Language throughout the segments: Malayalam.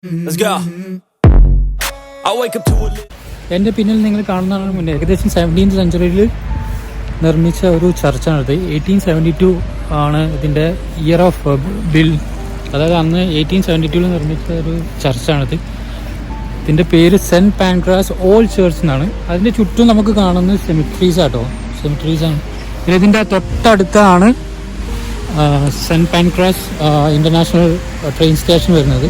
Let's go. I wake up to a എൻ്റെ പിന്നിൽ നിങ്ങൾ കാണുന്നതാണ് മുന്നേ ഏകദേശം 17th സെഞ്ച്വറിയിൽ നിർമ്മിച്ച ഒരു ചർച്ചാണിത്. 1872 ആണ് ഇതിൻ്റെ ഇയർ ഓഫ് ബിൽ. അതായത് അന്ന് 1872 നിർമ്മിച്ച ഒരു ചർച്ചാണിത്. ഇതിൻ്റെ പേര് സെൻറ്റ് പാൻക്രാസ് ഓൾഡ് ചർച്ച് എന്നാണ്. അതിൻ്റെ ചുറ്റും നമുക്ക് കാണുന്നത് സെമിട്രീസ് ആട്ടോ, സെമിട്രീസാണ്. പിന്നെ ഇതിൻ്റെ തൊട്ടടുത്താണ് Saint Pancras international train station വരുന്നത്.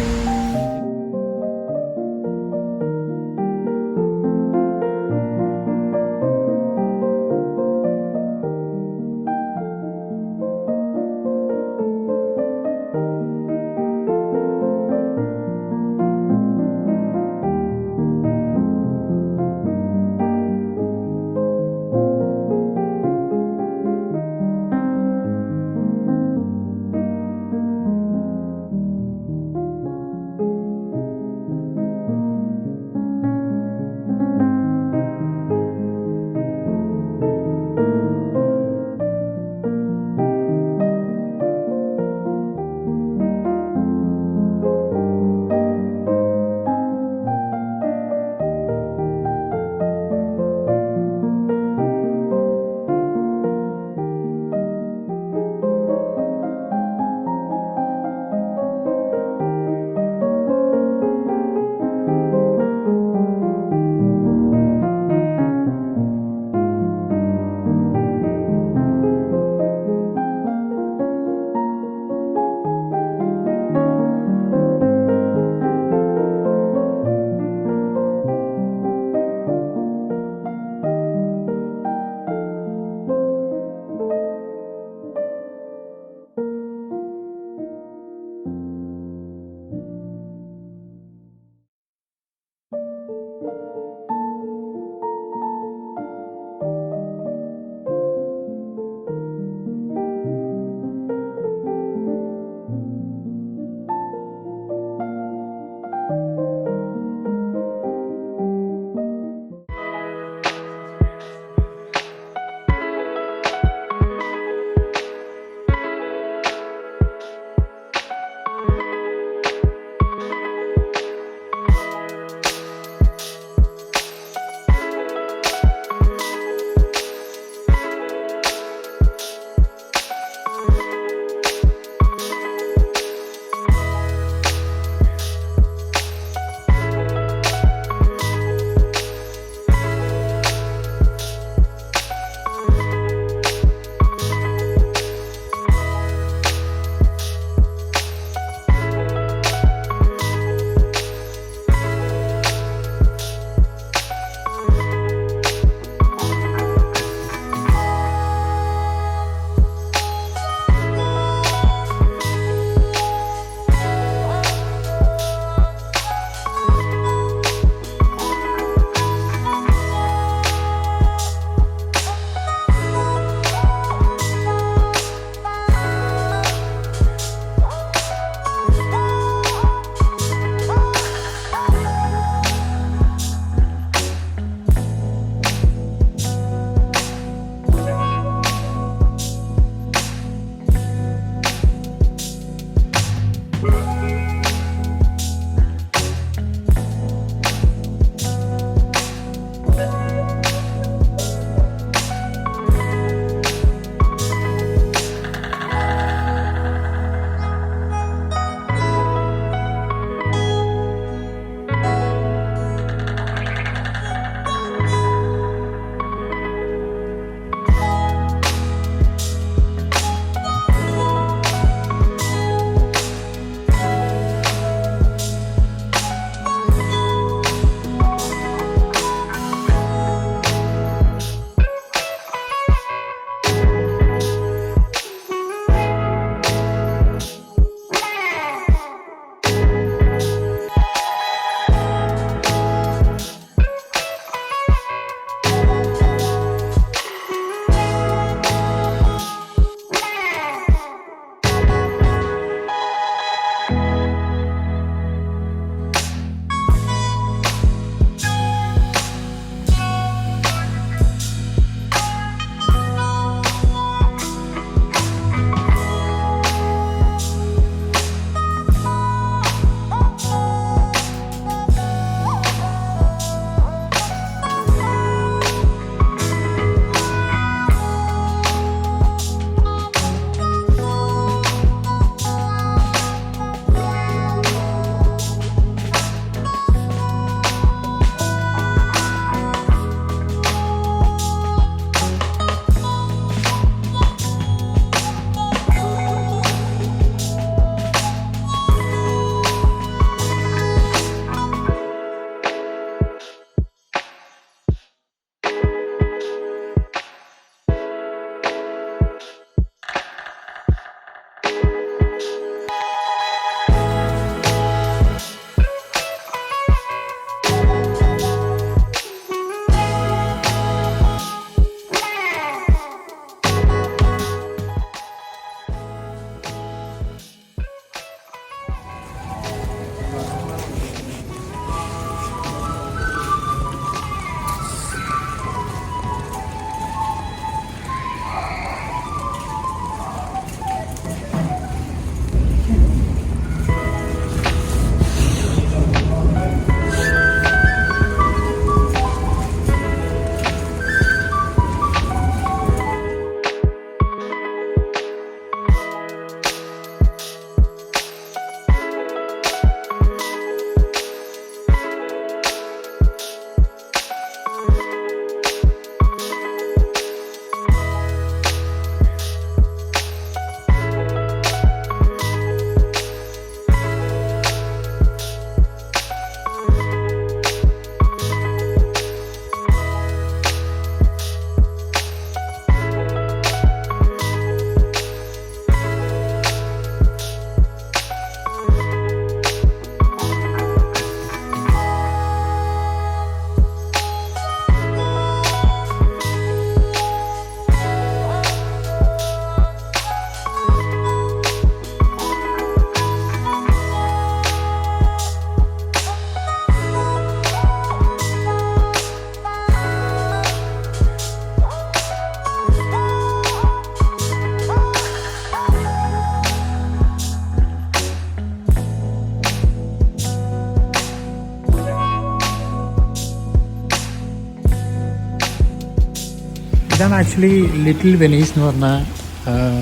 ഇതാണ് ആക്ച്വലി ലിറ്റിൽ വെനീസ് എന്ന് പറഞ്ഞ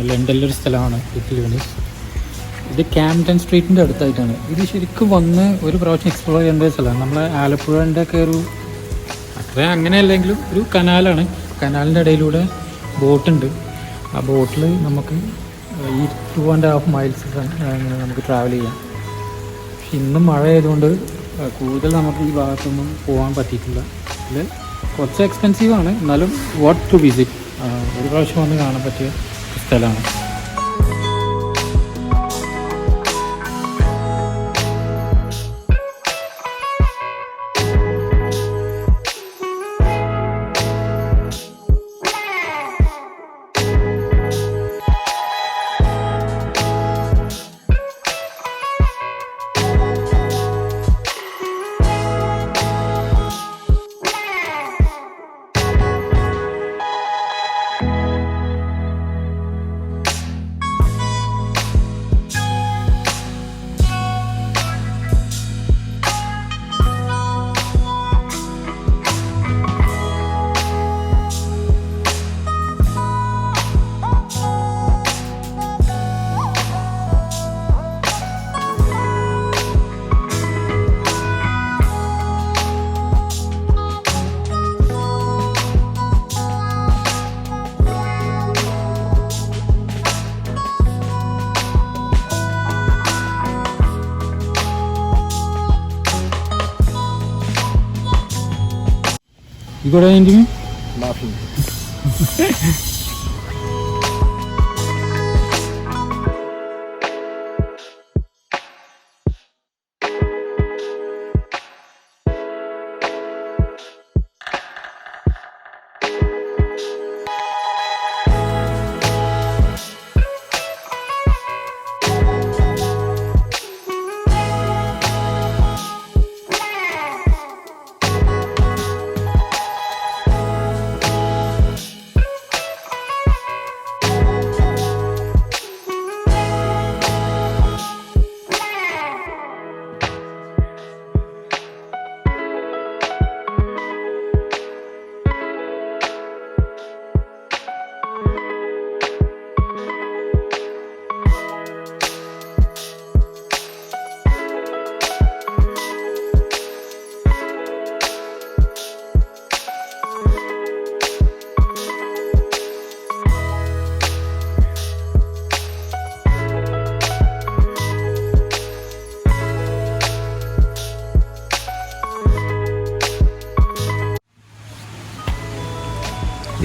ലണ്ടനിലൊരു സ്ഥലമാണ് ലിറ്റിൽ വെനീസ്. ഇത് ക്യാംപ്ടൺ സ്ട്രീറ്റിൻ്റെ അടുത്തായിട്ടാണ്. ഇത് ശരിക്കും വന്ന് ഒരു പ്രാവശ്യം എക്സ്പ്ലോർ ചെയ്യേണ്ട ഒരു സ്ഥലമാണ്. നമ്മളെ ആലപ്പുഴൻ്റെ ഒക്കെ ഒരു അത്ര അങ്ങനെയല്ലെങ്കിലും ഒരു കനാലാണ്. കനാലിൻ്റെ ഇടയിലൂടെ ബോട്ടുണ്ട്. ആ ബോട്ടിൽ നമുക്ക് ഈ 2.5 മൈൽസ് നമുക്ക് ട്രാവൽ ചെയ്യാം. പക്ഷെ ഇന്നും മഴ ആയതുകൊണ്ട് കൂടുതൽ നമുക്ക് ഈ ഭാഗത്തൊന്നും പോകാൻ പറ്റിയിട്ടില്ല. ഇത് കുറച്ച് എക്സ്പെൻസീവാണ്, എന്നാലും വാട്ട് ടു വിസിറ്റ്, ഒരു പ്രാവശ്യം വന്ന് കാണാൻ പറ്റിയ സ്ഥലമാണ്. You got anything? Laughing.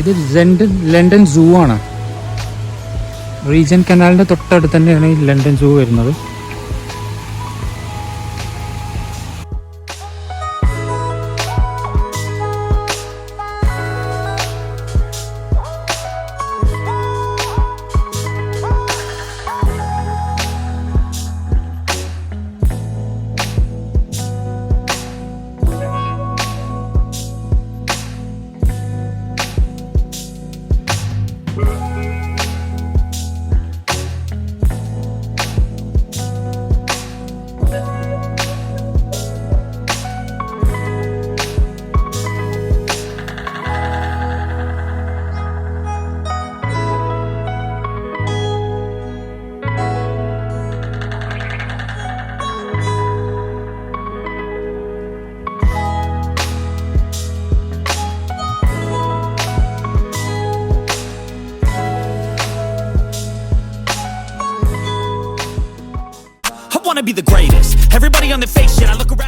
ഇത് ലണ്ടൻ സൂ ആണ്. റീജന്റ് കനാലിൻ്റെ തൊട്ടടുത്ത് തന്നെയാണ് ഈ ലണ്ടൻ സൂ വരുന്നത്. I wanna be the greatest. Everybody on the fake shit. I look around.